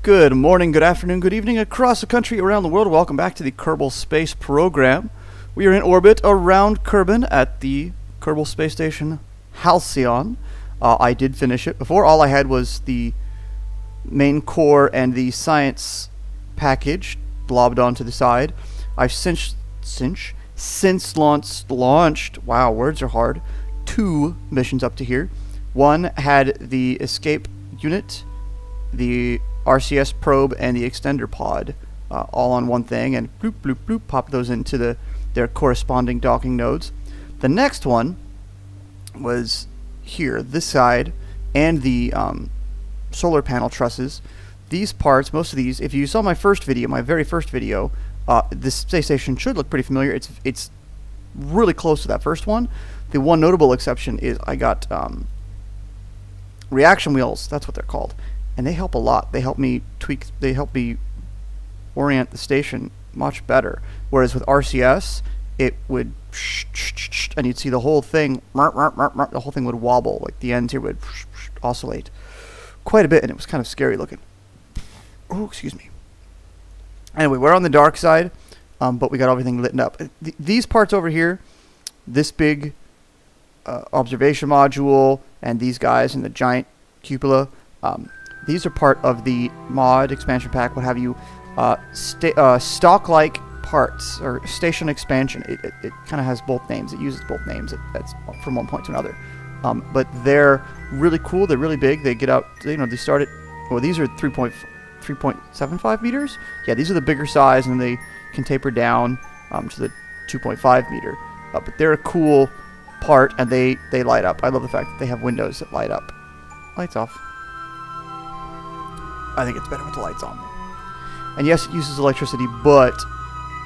Good morning, good afternoon, good evening across the country, around the world. Welcome back to the Kerbal Space Program. We are in orbit around Kerbin at the Kerbal Space Station Halcyon. I did finish it. Before, all I had was the main core and the science package blobbed onto the side. I've since launched, wow, words are hard, 2 missions up to here. One had the escape unit, the RCS probe, and the extender pod all on one thing, and bloop, bloop, bloop, pop those into their corresponding docking nodes. The next one was here, this side, and the solar panel trusses. These parts, most of these, if you saw my first video, my very first video, this space station should look pretty familiar. It's really close to that first one. The one notable exception is I got reaction wheels, that's what they're called. And they help a lot. They help me orient the station much better. Whereas with RCS, it would and you'd see the whole thing, the whole thing would wobble. Like the ends here would oscillate quite a bit, and it was kind of scary looking. Oh, excuse me. Anyway, we're on the dark side, but we got everything lit up. These parts over here, this big observation module, and these guys, and the giant cupola, these are part of the mod expansion pack, what have you, stock-like parts, or station expansion. It kind of has both names. It uses both names. That's from one point to another. But they're really cool. They're really big. They get out, they start at, well, these are 3.75 meters. Yeah, these are the bigger size, and they can taper down to the 2.5 meter. But they're a cool part, and they light up. I love the fact that they have windows that light up. Lights off. I think it's better with the lights on. And yes, it uses electricity, but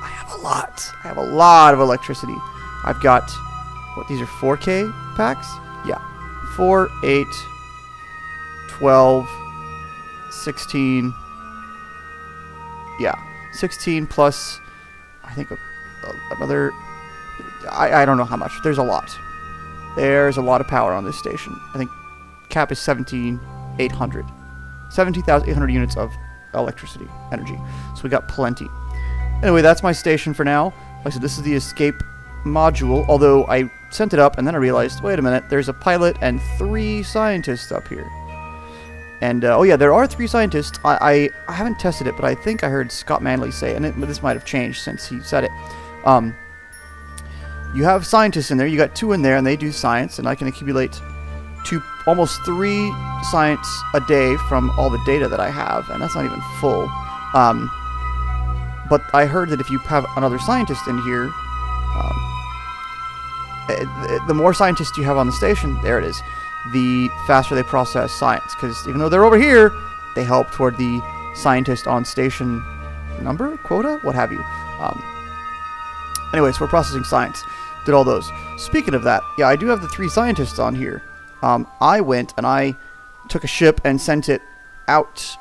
I have a lot. I have a lot of electricity. I've got, what, these are 4K packs? Yeah. 4, 8, 12, 16. Yeah. 16 plus, I think, another, I don't know how much. There's a lot. There's a lot of power on this station. I think cap is 17,800. 17,800 units of electricity, energy. So we got plenty. Anyway, that's my station for now. Like I said, this is the escape module, although I sent it up and then I realized, wait a minute, there's a pilot and 3 scientists up here. And, oh yeah, there are 3 scientists. I haven't tested it, but I think I heard Scott Manley say, and this might have changed since he said it. You have scientists in there, you got 2 in there, and they do science, and I can accumulate almost 3 science a day from all the data that I have, and that's not even full. But I heard that if you have another scientist in here, the more scientists you have on the station, there it is, the faster they process science. Because even though they're over here, they help toward the scientist on station number, quota, what have you. Anyways, we're processing science. Did all those. Speaking of that, yeah, I do have the 3 scientists on here. I went and I took a ship and sent it out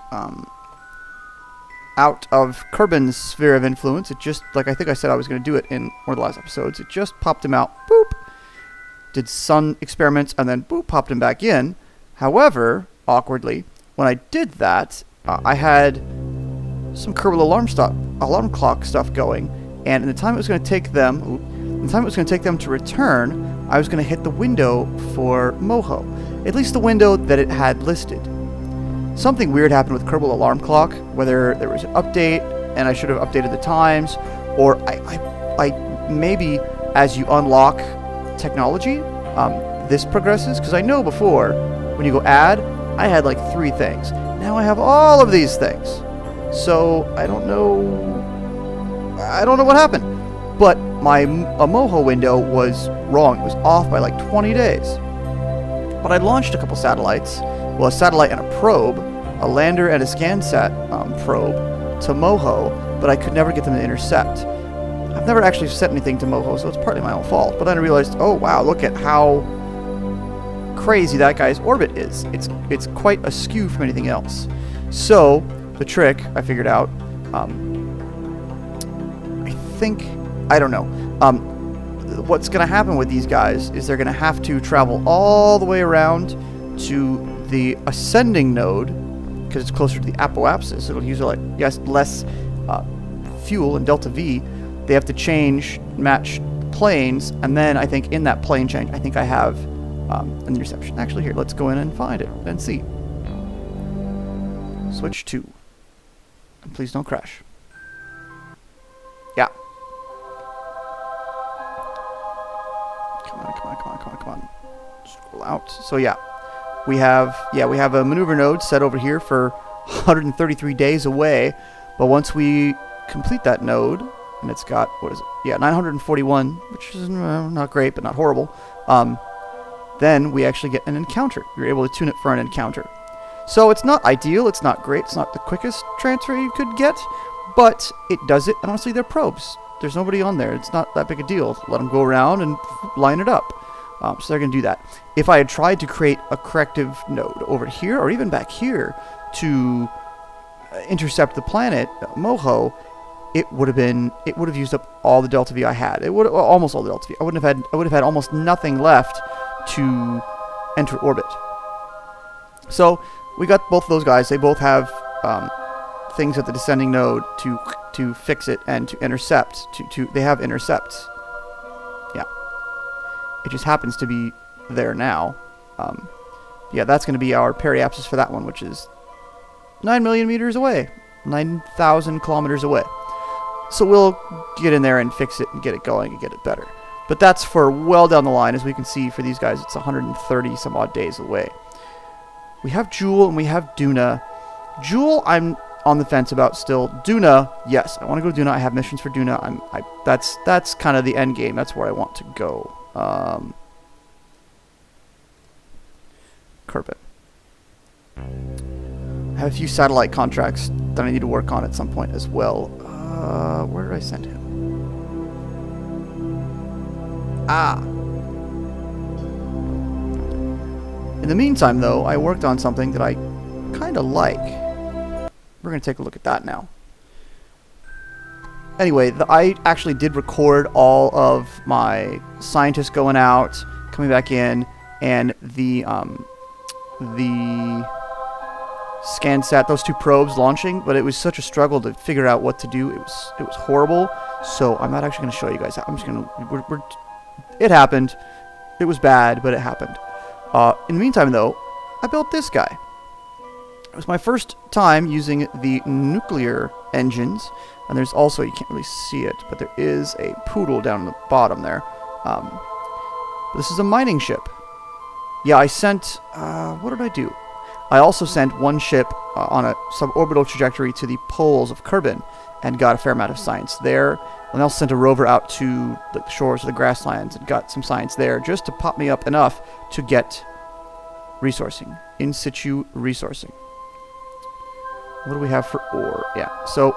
of Kerbin's sphere of influence. It just, like I think I said I was going to do it in one of the last episodes, it just popped him out, boop, did sun experiments, and then boop, popped him back in. However, awkwardly, when I did that, I had some Kerbal alarm clock stuff going, and in the time it was going to take them, to return, I was going to hit the window for Moho. At least the window that it had listed. Something weird happened with Kerbal Alarm Clock, whether there was an update and I should have updated the times, or I maybe as you unlock technology, this progresses. Because I know before, when you go add, I had like 3 things. Now I have all of these things. So I don't know what happened. But my Moho window was wrong. It was off by like 20 days. But I launched a couple satellites. Well, a satellite and a probe. A lander and a ScanSat probe to Moho. But I could never get them to intercept. I've never actually sent anything to Moho, so it's partly my own fault. But then I realized, oh wow, look at how crazy that guy's orbit is. It's quite askew from anything else. So, the trick I figured out, I don't know. What's going to happen with these guys is they're going to have to travel all the way around to the ascending node because it's closer to the apoapsis. It'll use like less fuel in delta V. They have to change match planes, and then I think in that plane change, I think I have an interception. Actually, here, let's go in and find it and see. Switch 2. And please don't crash. Yeah. Come on. Scroll out. So yeah, we have a maneuver node set over here for 133 days away, but once we complete that node, and it's got, what is it? Yeah, 941, which is not great, but not horrible. Then we actually get an encounter. You're able to tune it for an encounter. So it's not ideal, it's not great, it's not the quickest transfer you could get, but it does it, and honestly, they're probes. There's nobody on there. It's not that big a deal. Let them go around and line it up. So they're going to do that. If I had tried to create a corrective node over here, or even back here, to intercept the planet, Moho, it would have used up all the delta V I had. Almost all the delta V. I would have had almost nothing left to enter orbit. So we got both of those guys. They both have things at the descending node to fix it and to intercept. They have intercepts. Yeah. It just happens to be there now. Yeah, that's going to be our periapsis for that one, which is 9 million meters away. 9,000 kilometers away. So we'll get in there and fix it and get it going and get it better. But that's for well down the line. As we can see, for these guys, it's 130 some odd days away. We have Jewel and we have Duna. Jewel, I'm on the fence about still. Duna, yes, I want to go to Duna. I have missions for Duna. That's kind of the end game. That's where I want to go. Kerbin. I have a few satellite contracts that I need to work on at some point as well. Where did I send him? In the meantime, though, I worked on something that I kind of like. We're going to take a look at that now. Anyway, I actually did record all of my scientists going out, coming back in, and the ScanSat, those two probes launching, but it was such a struggle to figure out what to do. It was horrible. So I'm not actually going to show you guys. I'm just going to. It happened. It was bad, but it happened. In the meantime, though, I built this guy. It was my first time using the nuclear engines, and there's also, you can't really see it, but there is a poodle down in the bottom there. This is a mining ship. Yeah, I sent, what did I do? I also sent one ship on a suborbital trajectory to the poles of Kerbin and got a fair amount of science there. And I also sent a rover out to the shores of the grasslands and got some science there just to pop me up enough to get resourcing. In-Situ-Resourcing. What do we have for ore? Yeah, so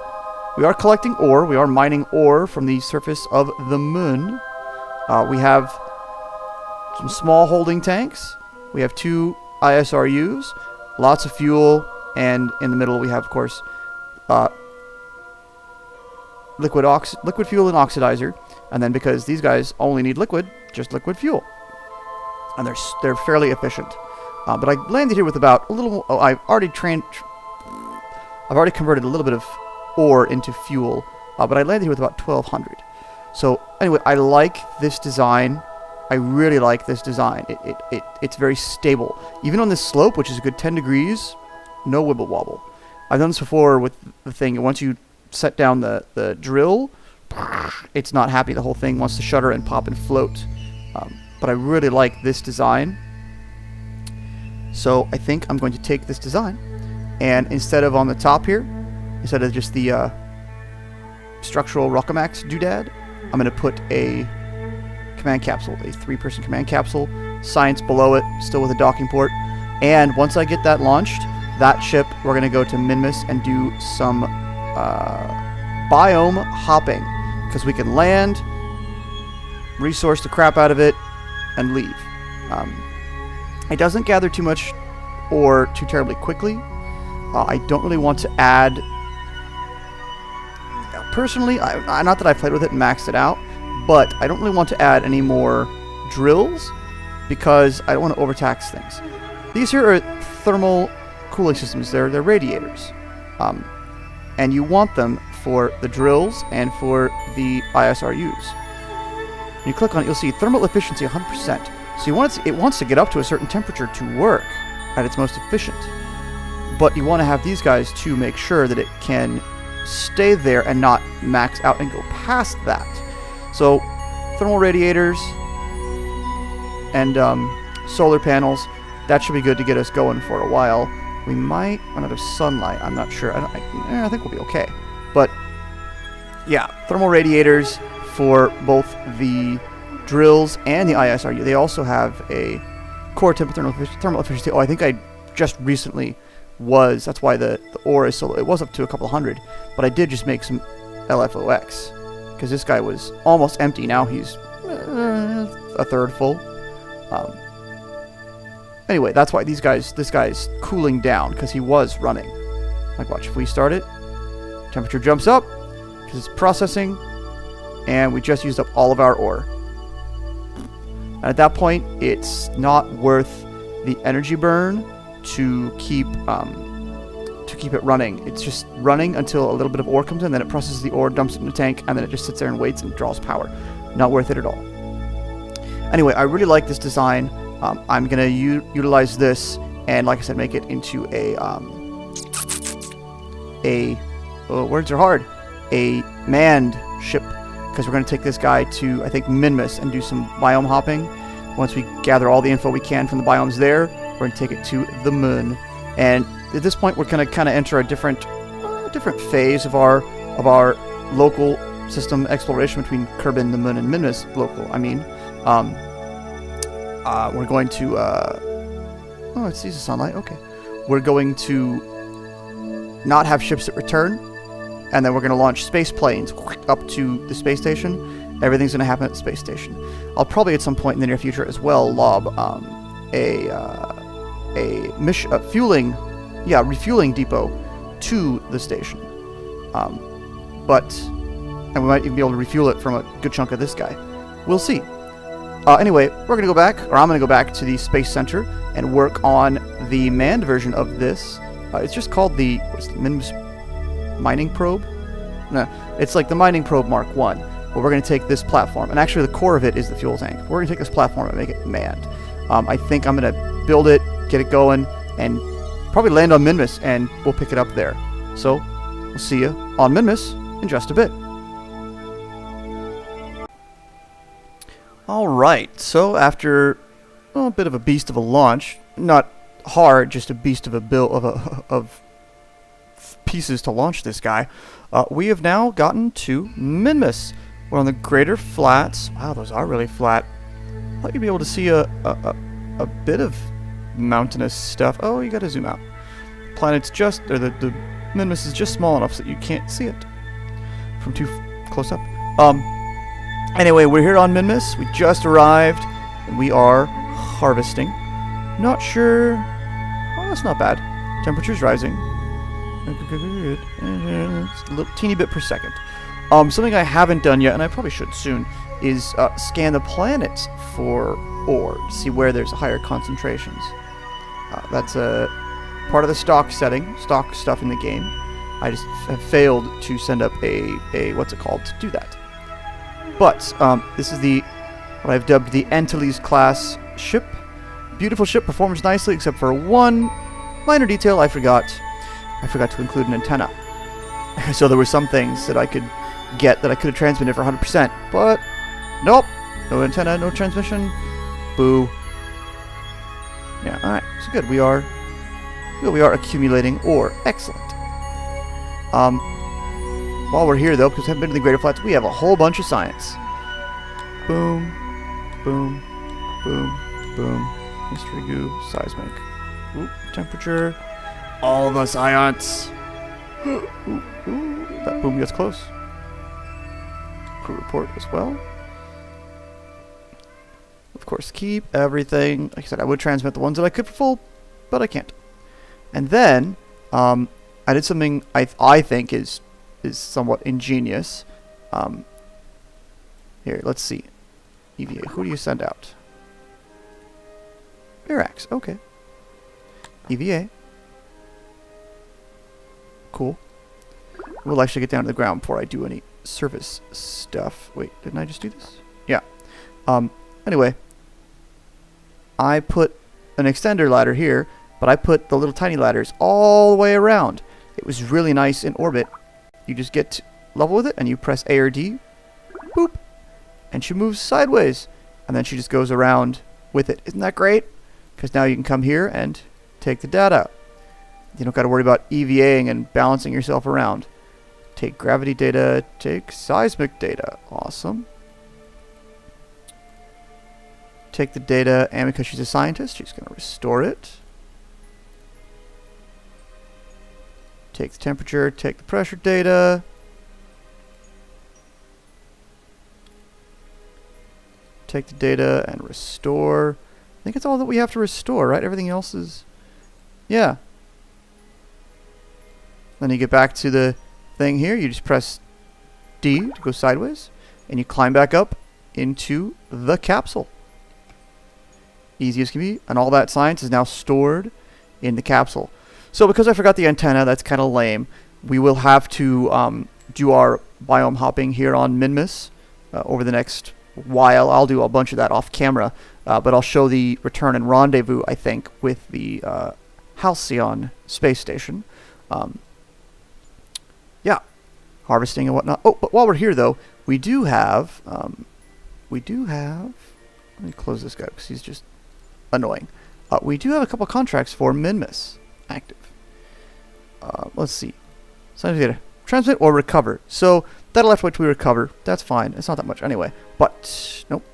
we are collecting ore. We are mining ore from the surface of the moon. We have some small holding tanks. We have 2 ISRUs. Lots of fuel, and in the middle we have, of course, liquid fuel and oxidizer, and then because these guys only need liquid, just liquid fuel, and they're fairly efficient. But I landed here with about a little. Oh, I've already converted a little bit of ore into fuel, but I landed here with about 1,200. So anyway, I like this design. I really like this design. It's very stable. Even on this slope, which is a good 10 degrees, no wibble wobble. I've done this before with the thing. Once you set down the drill, it's not happy. The whole thing wants to shudder and pop and float. But I really like this design. So I think I'm going to take this design, and instead of on the top here, instead of just the structural Rocamax doodad, I'm going to put a command capsule, a 3-person command capsule, science below it, still with a docking port. And once I get that launched, that ship, we're going to go to Minmus and do some biome hopping, because we can land, resource the crap out of it, and leave. It doesn't gather too much ore too terribly quickly. I don't really want to add, personally, not that I played with it and maxed it out, but I don't really want to add any more drills because I don't want to overtax things. These here are thermal cooling systems. They're radiators. And you want them for the drills and for the ISRUs. When you click on it, you'll see thermal efficiency 100%. So it wants to get up to a certain temperature to work at its most efficient. But you want to have these guys to make sure that it can stay there and not max out and go past that. So thermal radiators and solar panels, that should be good to get us going for a while. We might run out of sunlight. I'm not sure. I think we'll be okay. But yeah, thermal radiators for both the drills and the ISRU. They also have a core thermal efficiency. Oh, I think I just recently was. That's why the ore is so low. It was up to a couple hundred, but I did just make some LFOX because this guy was almost empty. Now he's a third full. Anyway, that's why this guy's cooling down because he was running. Like, watch, if we start it, temperature jumps up because it's processing, and we just used up all of our ore. And at that point, it's not worth the energy burn to keep it running. It's just running until a little bit of ore comes in, then it processes the ore, dumps it in the tank, and then it just sits there and waits and draws power. Not worth it at all. Anyway, I really like this design. I'm going to utilize this and, like I said, make it into words are hard, a manned ship, because we're going to take this guy to, I think, Minmus and do some biome hopping. Once we gather all the info we can from the biomes there, we're going to take it to the moon. And at this point, we're going to kind of enter a different phase of our local system exploration between Kerbin, the moon, and Minmus local. We're going to oh, it sees the sunlight. Okay, we're going to not have ships that return, and then we're going to launch space planes up to the space station. Everything's going to happen at the space station. I'll probably at some point in the near future as well lob refueling depot to the station. And we might even be able to refuel it from a good chunk of this guy. We'll see. Anyway, we're going to go back, or I'm going to go back to the Space Center and work on the manned version of this. It's just called the Minmus Mining Probe? No, it's like the Mining Probe Mark 1. But we're going to take this platform, and actually the core of it is the fuel tank. We're going to take this platform and make it manned. I think I'm going to build it, get it going, and probably land on Minmus, and we'll pick it up there. So, we'll see you on Minmus in just a bit. Alright, so after a bit of a beast of a launch, not hard, just a beast of a build of pieces to launch this guy, we have now gotten to Minmus. We're on the greater flats. Wow, those are really flat. I thought you'd be able to see a bit of mountainous stuff. Oh, you gotta zoom out. Planet's just, or the Minmus is just small enough so that you can't see it from too close up. Anyway, we're here on Minmus. We just arrived, and we are harvesting. Not sure. Oh, that's not bad. Temperature's rising. It's a little teeny bit per second. Something I haven't done yet, and I probably should soon, is scan the planets for ore to see where there's higher concentrations. That's a part of the stock stuff in the game. I just have failed to send up a what's it called to do that. But this is what I've dubbed the Antilles class ship. Beautiful ship, performs nicely, except for one minor detail I forgot. I forgot to include an antenna. So there were some things that I could get that I could have transmitted for 100%, but nope, no antenna, no transmission. Boo. Yeah, all right, so good. We are accumulating ore. Excellent. While we're here, though, because we haven't been to the Greater Flats, we have a whole bunch of science. Boom, boom, boom, boom. Mystery goo, seismic. Ooh, temperature. All the science. Ooh, ooh. That boom gets close. Crew report as well. Of course, keep everything. Like I said, I would transmit the ones that I could for full, but I can't. And then, I did something I think is somewhat ingenious. Here, let's see. EVA, who do you send out? Mirax, okay. EVA. Cool. We'll actually get down to the ground before I do any surface stuff. Wait, didn't I just do this? Yeah. Anyway, I put an extender ladder here, but I put the little tiny ladders all the way around. It was really nice in orbit. You just get level with it, and you press A or D, boop, and she moves sideways, and then she just goes around with it. Isn't that great? Because now you can come here and take the data. You don't got to worry about EVAing and balancing yourself around. Take gravity data, take seismic data. Awesome. Take the data, and because she's a scientist, she's going to restore it. Take the temperature, take the pressure data. Take the data and restore. I think it's all that we have to restore, right? Everything else is... Yeah. Then you get back to the thing here. You just press D to go sideways. And you climb back up into the capsule. Easy as can be. And all that science is now stored in the capsule. So because I forgot the antenna, that's kind of lame. We will have to do our biome hopping here on Minmus over the next while. I'll do a bunch of that off camera. But I'll show the return and rendezvous, I think, with the Halcyon Space Station. Yeah, harvesting and whatnot. Oh, but while we're here, though, we do have... let me close this guy because he's just annoying. We do have a couple contracts for Minmus active. Let's see. Scientific data. Transmit or recover. So that'll have to recover. That's fine. It's not that much anyway. But, nope.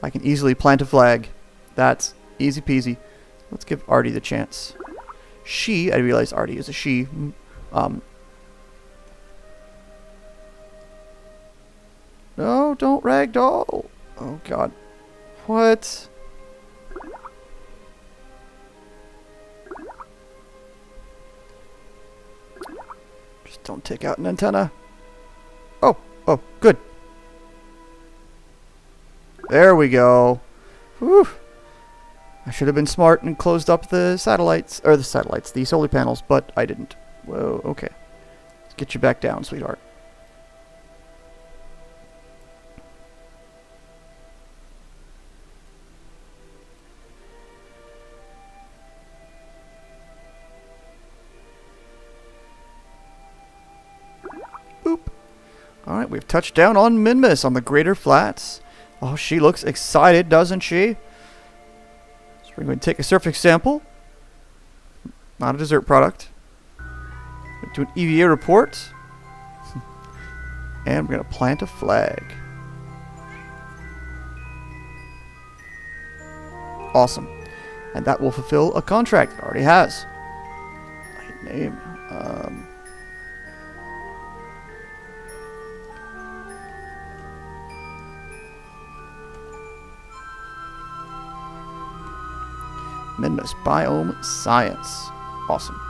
I can easily plant a flag. That's easy peasy. Let's give Artie the chance. She, I realized Artie is a she. No, don't ragdoll. Oh, God. What? Just don't take out an antenna. Oh, good. There we go. Whew. I should have been smart and closed up the satellites, the solar panels, but I didn't. Whoa, okay. Let's get you back down, sweetheart. Boop. Alright, we've touched down on Minmus on the Greater Flats. Oh, she looks excited, doesn't she? So we're going to take a surface sample. Not a dessert product. Do an EVA report. And we're going to plant a flag. Awesome. And that will fulfill a contract. It already has. Name. Minmus Biome Science. Awesome.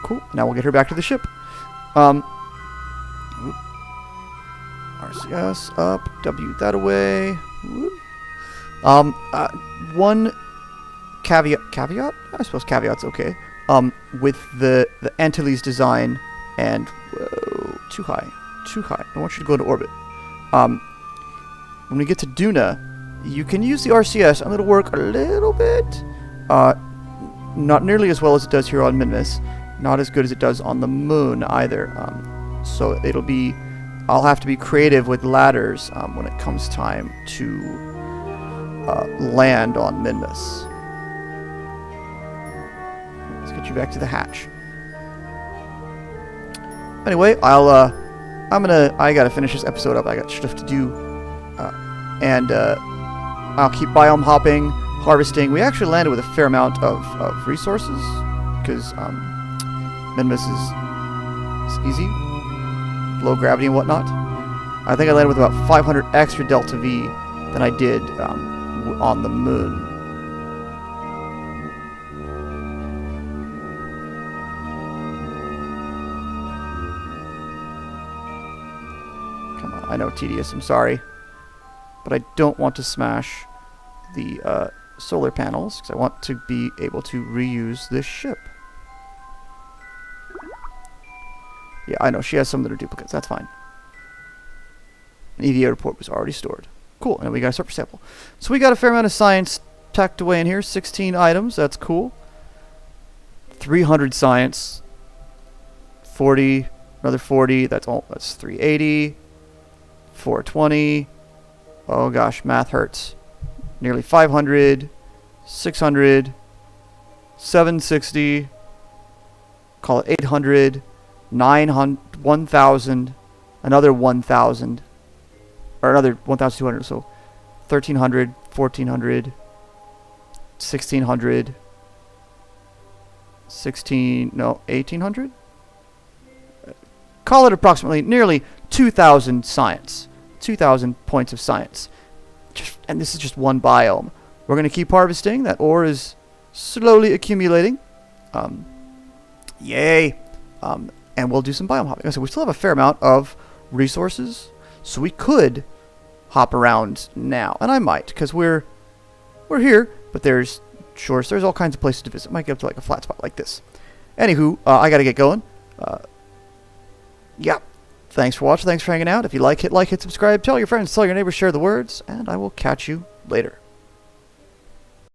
Cool. Now we'll get her back to the ship. RCS up. W that away. One caveat? I suppose caveat's okay. With the Antilles design and... Whoa, too high. Too high. I want you to go into orbit. When we get to Duna, you can use the RCS and it'll work a little bit. Not nearly as well as it does here on Minmus. Not as good as it does on the moon either. So it'll be... I'll have to be creative with ladders when it comes time to land on Minmus. Let's get you back to the hatch. Anyway, I gotta finish this episode up. I got stuff to do. I'll keep biome hopping, harvesting. We actually landed with a fair amount of resources because Minmus is easy, low gravity and whatnot. I think I landed with about 500 extra delta V than I did on the moon. Come on, I know, tedious, I'm sorry. But I don't want to smash the solar panels because I want to be able to reuse this ship. Yeah, I know. She has some that are duplicates. That's fine. An EVA report was already stored. Cool. And we got a surface sample. So we got a fair amount of science tucked away in here. 16 items. That's cool. 300 science. 40. Another 40. That's 380. 420. Oh gosh, math hurts. Nearly 500. 600. 760. Call it 800. 900. 1,000. Another 1,000. Or another 1,200. So 1,300. 1,400. 1,600. 1,800? Call it approximately nearly 2,000 science. 2,000 points of science. And this is just one biome. We're going to keep harvesting. That ore is slowly accumulating. Yay. And we'll do some biome hopping. So we still have a fair amount of resources. So we could hop around now. And I might, because we're here. But there's all kinds of places to visit. Might get up to like a flat spot like this. Anywho, I got to get going. Yeah. Thanks for watching. Thanks for hanging out. If you like, hit subscribe. Tell your friends, tell your neighbors, share the words. And I will catch you later.